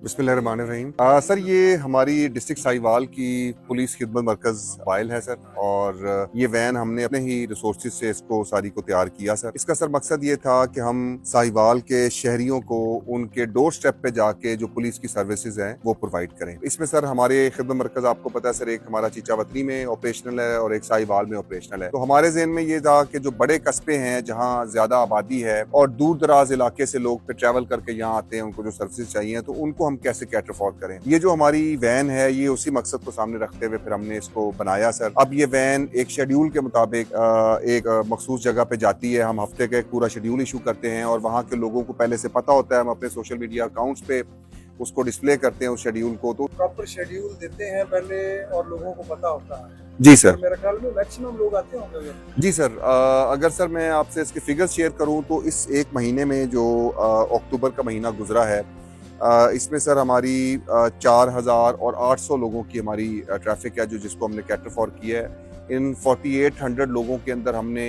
बिस्मिल्लाहिर्रहमानिर्रहीम। सर, ये हमारी डिस्ट्रिक्ट साहिवाल की पुलिस खिदमत मरकज मोबाइल है सर, और ये वैन हमने अपने ही रिसोर्सेज से इसको सारी को तैयार किया सर। इसका सर मकसद ये था कि हम साहिवाल के शहरियों को उनके डोर स्टेप पे जाके जो पुलिस की सर्विसेज हैं वो प्रोवाइड करें। इसमें सर हमारे खिदमत मरकज, आपको पता है सर, एक हमारा चीचावतनी में ऑपरेशनल है और एक साहिवाल में ऑपरेशनल है। तो हमारे ज़हन में ये था कि जो बड़े कस्बे हैं जहाँ ज्यादा आबादी है और दूर दराज इलाके से लोग फिर ट्रैवल करके यहाँ आते हैं, उनको जो सर्विसेज चाहिए तो उनको हम कैसे कैटर फॉर करें। ये जो हमारी वैन है ये उसी मकसद को सामने रखते हुए फिर हमने इसको बनाया सर। अब ये वैन एक शेड्यूल के मुताबिक एक मखसूस जगह पे जाती है। हम हफ्ते का एक पूरा शेड्यूल इशू करते हैं और वहाँ के लोगों को पहले से पता होता है। हम अपने सोशल मीडिया अकाउंट्स पे उसको डिस्प्ले करते हैं उस शेड्यूल को। तो प्रॉपर शेड्यूल देते हैं पहले और लोगों को पता होता है। जी सर, तो मेरे ख्याल में मैक्सिमम लोग आते होंगे। जी सर। अगर सर मैं आपसे इसके फिगर्स शेयर करूं तो इस एक महीने में जो अक्टूबर का महीना गुजरा है, इसमें सर हमारी 4,800 लोगों की हमारी ट्रैफिक है जिसको हमने कैटर फॉर किया है। इन 4,800 लोगों के अंदर हमने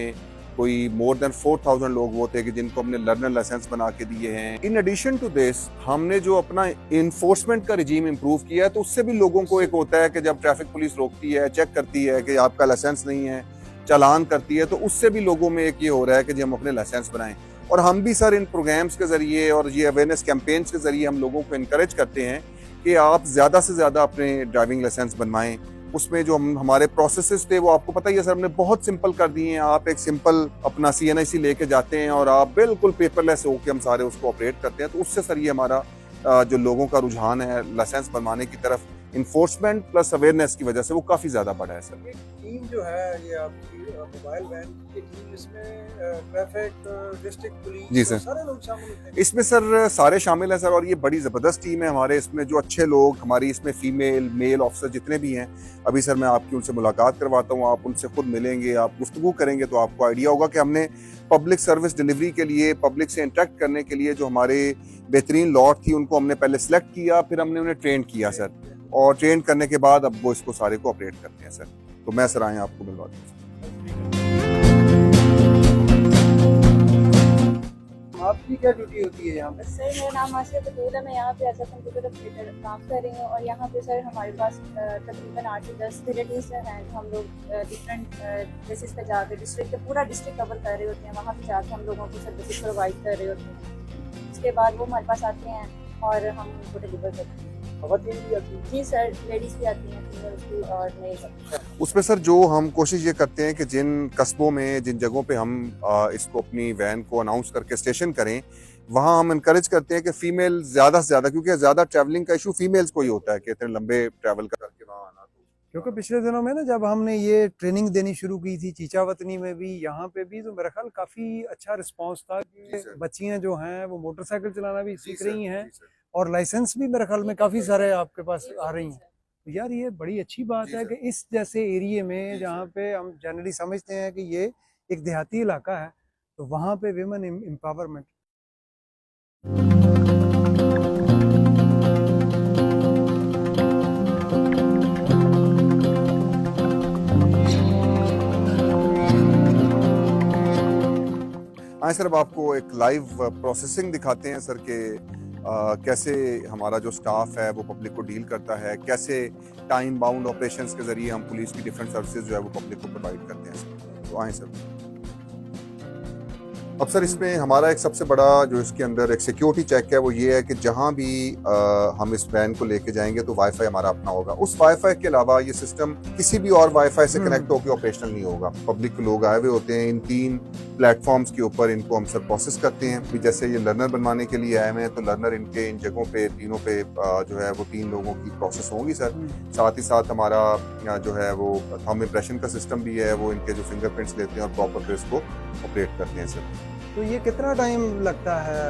कोई मोर देन 4,000 लोग वो थे कि जिनको हमने लर्नर लाइसेंस बना के दिए हैं। इन एडिशन टू दिस हमने जो अपना इन्फोर्समेंट का रिजीम इम्प्रूव किया है, तो उससे भी लोगों को एक होता है कि जब ट्रैफिक पुलिस रोकती है, चेक करती है कि आपका लाइसेंस नहीं है, चालान करती है, तो उससे भी लोगों में एक ये हो रहा है कि जी हम अपने लाइसेंस बनाएं। और हम भी सर इन प्रोग्राम्स के जरिए और ये अवेयरनेस कैंपेन्स के जरिए हम लोगों को इनकरेज करते हैं कि आप ज़्यादा से ज़्यादा अपने ड्राइविंग लाइसेंस बनवाएं। उसमें जो हमारे प्रोसेसेस थे वो आपको पता ही है सर, हमने बहुत सिंपल कर दिए हैं। आप एक सिंपल अपना CNIC लेके जाते हैं और आप बिल्कुल पेपरलेस होकर हम सारे उसको ऑपरेट करते हैं। तो उससे सर ये हमारा जो लोगों का रुझान है लाइसेंस बनवाने की तरफ, इन्फोर्समेंट प्लस अवेयरनेस की वजह से वो काफ़ी ज़्यादा बढ़ा है सर। टीम जो है ये आपकी मोबाइल वैन की टीम, इसमें ट्रैफिक, डिस्ट्रिक्ट पुलिस, जी सर, सारे लोग शामिल हैं इसमें सर सारे शामिल हैं सर, और ये बड़ी ज़बरदस्त टीम है हमारे। इसमें जो अच्छे लोग हमारी इसमें फीमेल मेल ऑफिसर जितने भी हैं, अभी सर मैं आपकी उनसे मुलाकात करवाता हूँ। आप उनसे खुद मिलेंगे, आप गुफ्तगू करेंगे तो आपको आइडिया होगा कि हमने पब्लिक सर्विस डिलीवरी के लिए, पब्लिक से इंटरेक्ट करने के लिए जो हमारे बेहतरीन लॉट थी उनको हमने पहले सेलेक्ट किया, फिर हमने उन्हें ट्रेन किया सर, और ट्रेन करने के बाद अब वो इसको सारे को ऑपरेट करते हैं सर। तो मैं सर आए आपको मिलवा दूँ। आपकी क्या ड्यूटी होती है यहाँ पे? सर मेरा नाम आसिया बतूल है। मैं यहाँ पे एज ए कंप्यूटर ऑपरेटर काम कर रही हूँ और यहाँ पे सर हमारे पास तकरीबन 8 से 10 विलेजेस हैं। हम लोग डिफरेंट प्लेसेस पे जाकर डिस्ट्रिक्ट पूरा डिस्ट्रिक्ट कवर कर रहे होते हैं। वहाँ पे जाकर हम लोगों को सर्विसेज प्रोवाइड कर रहे होते हैं। उसके बाद वो हमारे पास आते हैं और हम उनको डिलीवर करते हैं। खवातीन भी आती हैं? जी सर, लेडीज़ भी आती हैं, फीमेल्स भी और मेल। उसमें सर जो हम कोशिश ये करते हैं कि जिन कस्बों में, जिन जगहों पे हम इसको अपनी वैन को अनाउंस करके स्टेशन करें, वहाँ हम इनकरेज करते हैं कि फीमेल ज़्यादा से ज़्यादा, क्योंकि ज़्यादा ट्रैवलिंग का इशू फीमेल्स को ही होता है कि इतने लंबे ट्रैवल करके वहाँ आना। क्योंकि पिछले दिनों में ना जब हमने ये ट्रेनिंग देनी शुरू की थी चीचावतनी में भी, यहाँ पे भी, तो मेरा ख्याल काफ़ी अच्छा रिस्पांस था कि बच्चियाँ जो हैं वो मोटरसाइकिल चलाना भी सीख रही हैं और लाइसेंस भी मेरे ख्याल में काफ़ी सारे आपके पास आ रही हैं। तो यार ये बड़ी अच्छी बात है कि इस जैसे एरिए में जहाँ पे हम जनरली समझते हैं कि ये एक देहाती इलाका है, तो वहाँ पे विमेन एम्पावरमेंट। हाँ सर, अब आपको एक लाइव प्रोसेसिंग दिखाते हैं सर कि कैसे हमारा जो स्टाफ है वो पब्लिक को डील करता है, कैसे टाइम बाउंड ऑपरेशंस के जरिए हम पुलिस की डिफरेंट सर्विसेज जो है वो पब्लिक को प्रोवाइड करते हैं सर। तो आए सर। अब सर इसमें हमारा एक सबसे बड़ा जो इसके अंदर एक सिक्योरिटी चेक है वो ये है कि जहाँ भी हम इस वैन को लेके जाएंगे तो वाईफाई हमारा अपना होगा। उस वाईफाई के अलावा ये सिस्टम किसी भी और वाईफाई से कनेक्ट होकर ऑपरेशनल नहीं होगा। पब्लिक के लोग आए हुए होते हैं, इन 3 प्लेटफॉर्म्स के ऊपर इनको हम सर प्रोसेस करते हैं। भी जैसे ये लर्नर बनवाने के लिए आए हुए हैं तो लर्नर इनके इन जगहों पे तीनों पे जो है वो 3 लोगों की प्रोसेस होंगी सर। साथ ही साथ हमारा जो है वो थंब इम्प्रेशन का सिस्टम भी है, वो इनके जो फिंगरप्रिंट्स लेते हैं और प्रॉपर फिर इसको ऑपरेट करते हैं सर। तो ये कितना टाइम लगता है,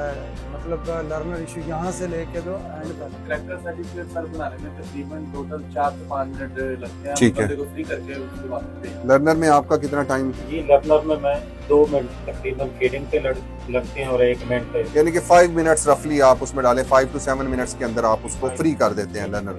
मतलब लर्नर इशू यहाँ से लेके तो एंड तक? करेक्टर सर्टिफिकेट सर बनाने में तकरीबन टोटल 4 से 5 मिनट लगते हैं। ठीक है। बंदे को फ्री करके उसके बाद देते हैं। लर्नर में आपका कितना टाइम? ये लर्नर में मैं 2 मिनट तकरीबन फीडिंग पे लगते हैं और 1 मिनट पे, यानी कि 5 मिनट्स रफली आप उसमें डालें, 5 to 7 मिनट्स के अंदर आप उसको फ्री कर देते हैं लर्नर।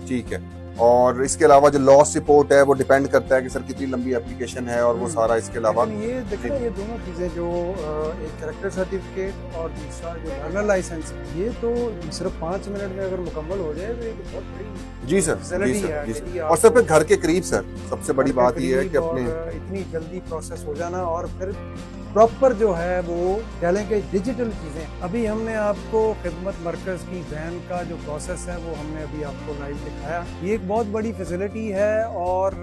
ठीक है। और इसके अलावा जो लॉस रिपोर्ट है वो डिपेंड करता है कि सर कितनी लंबी एप्लीकेशन है और वो सारा इसके अलावा। लेकिन ये देखो ये दोनों चीज़ें जो एक कैरेक्टर सर्टिफिकेट और दूसरा जो लर्नर लाइसेंस ये तो सिर्फ 5 मिनट में अगर मुकम्मल हो जाए तो ये तो बहुत बड़ी जी सर, फैसिलिटी जी सर, है जी कि सर। और सर फिर घर के करीब सर सबसे बड़ी घर के बात ये है करीब कि अपने और इतनी जल्दी प्रोसेस हो जाना और फिर प्रॉपर जो है वो कह लें कि डिजिटल चीज़ें। अभी हमने आपको खिदमत मरकज़ की वैन का जो प्रोसेस है वो हमने अभी आपको लाइव दिखाया। ये एक बहुत बड़ी फैसिलिटी है और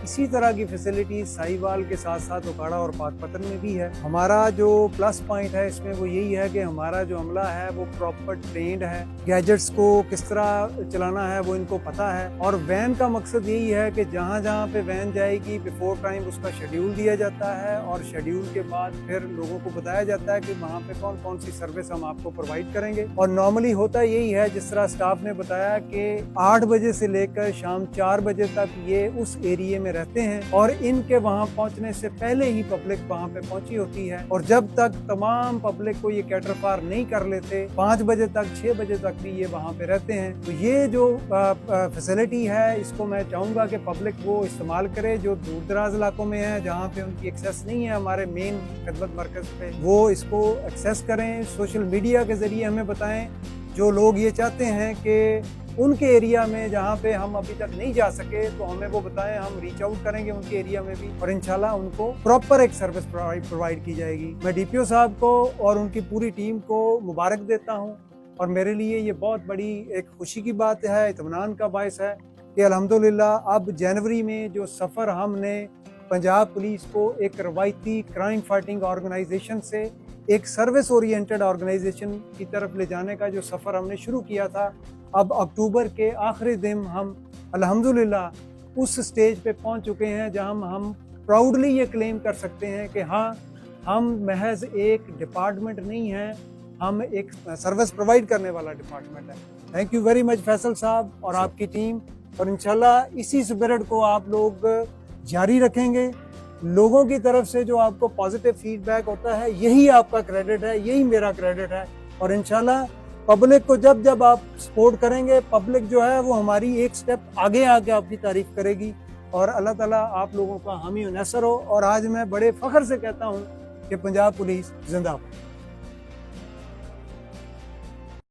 इसी तरह की फैसिलिटी साहिवाल के साथ साथ उकाड़ा और पाकपतन में भी है। हमारा जो प्लस पॉइंट है इसमें वो यही है कि हमारा जो अमला है वो प्रॉपर ट्रेंड है, गैजेट्स को किस तरह चलाना है वो इनको पता है। और वैन का मकसद यही है कि जहाँ जहाँ पे वैन जाएगी बिफोर टाइम उसका शेड्यूल दिया जाता है और शेड्यूल के बाद फिर लोगों को बताया जाता है कि वहाँ पे कौन कौन सी सर्विस हम आपको प्रोवाइड करेंगे। और नॉर्मली होता यही है जिस तरह स्टाफ ने बताया कि 8 बजे से लेकर शाम 4 बजे तक ये उस एरिया में रहते हैं और इनके वहाँ पहुँचने से पहले ही पब्लिक वहाँ पे पहुँची होती है। और जब तक तमाम पब्लिक को ये कैटर पार नहीं कर लेते 5 बजे तक 6 बजे तक भी ये वहाँ पे रहते हैं। तो ये जो फैसिलिटी है इसको मैं चाहूँगा कि पब्लिक वो इस्तेमाल करे जो दूर दराज इलाकों में है जहाँ पे उनकी एक्सेस नहीं है हमारे मेन खिदमत मरकज पे, वो इसको एक्सेस करें। सोशल मीडिया के जरिए हमें बताएं। जो लोग ये चाहते हैं कि उनके एरिया में जहाँ पे हम अभी तक नहीं जा सके तो हमें वो बताएं, हम रीच आउट करेंगे उनके एरिया में भी और इंशाल्लाह उनको प्रॉपर एक सर्विस प्रोवाइड की जाएगी। मैं डीपीओ साहब को और उनकी पूरी टीम को मुबारक देता हूँ और मेरे लिए ये बहुत बड़ी एक खुशी की बात है, इत्मीनान का बायस है कि अल्हम्दुलिल्लाह अब जनवरी में जो सफ़र हमने पंजाब पुलिस को एक रवायती क्राइम फाइटिंग ऑर्गेनाइजेशन से एक सर्विस ओरिएंटेड ऑर्गेनाइजेशन की तरफ ले जाने का जो सफ़र हमने शुरू किया था, अब अक्टूबर के आखिरी दिन हम अल्हम्दुलिल्लाह उस स्टेज पे पहुंच चुके हैं जहां हम प्राउडली ये क्लेम कर सकते हैं कि हाँ, हम महज एक डिपार्टमेंट नहीं हैं, हम एक सर्विस प्रोवाइड करने वाला डिपार्टमेंट है। Thank you very much Faisal साहब और आपकी टीम, और इंशाल्लाह इसी स्पिरिट को आप लोग जारी रखेंगे। लोगों की तरफ से जो आपको पॉजिटिव फीडबैक होता है यही आपका क्रेडिट है, यही मेरा क्रेडिट है। और इंशाल्लाह पब्लिक को जब जब आप सपोर्ट करेंगे, पब्लिक जो है वो हमारी एक स्टेप आगे आके आपकी तारीफ करेगी और अल्लाह ताला आप लोगों का हामी नसर हो। और आज मैं बड़े फख्र से कहता हूँ कि पंजाब पुलिस जिंदाबाद।